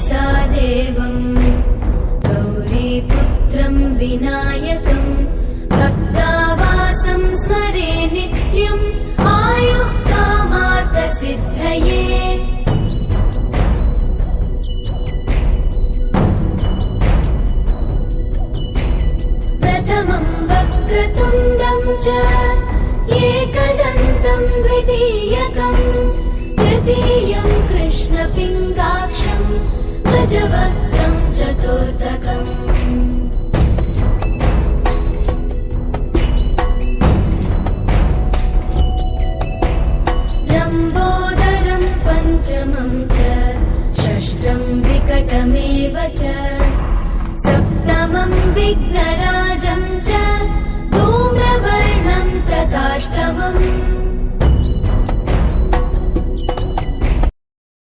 तेजसा देवम् गौरीपुत्रं विनायकं भक्तावासं स्मरे नित्यम् आयुः कामार्थसिद्धये। प्रथमं वक्रतुण्डं च एकदन्तं द्वितीयकं तृतीयं कृष्णपिङ्गाक्षं गजवक्त्रं चतुर्थकम्। लम्बोदरं पञ्चमं च षष्ठं विकटमेव च सप्तमं विघ्नराजं च धूम्रवर्णं तथाष्टमम्।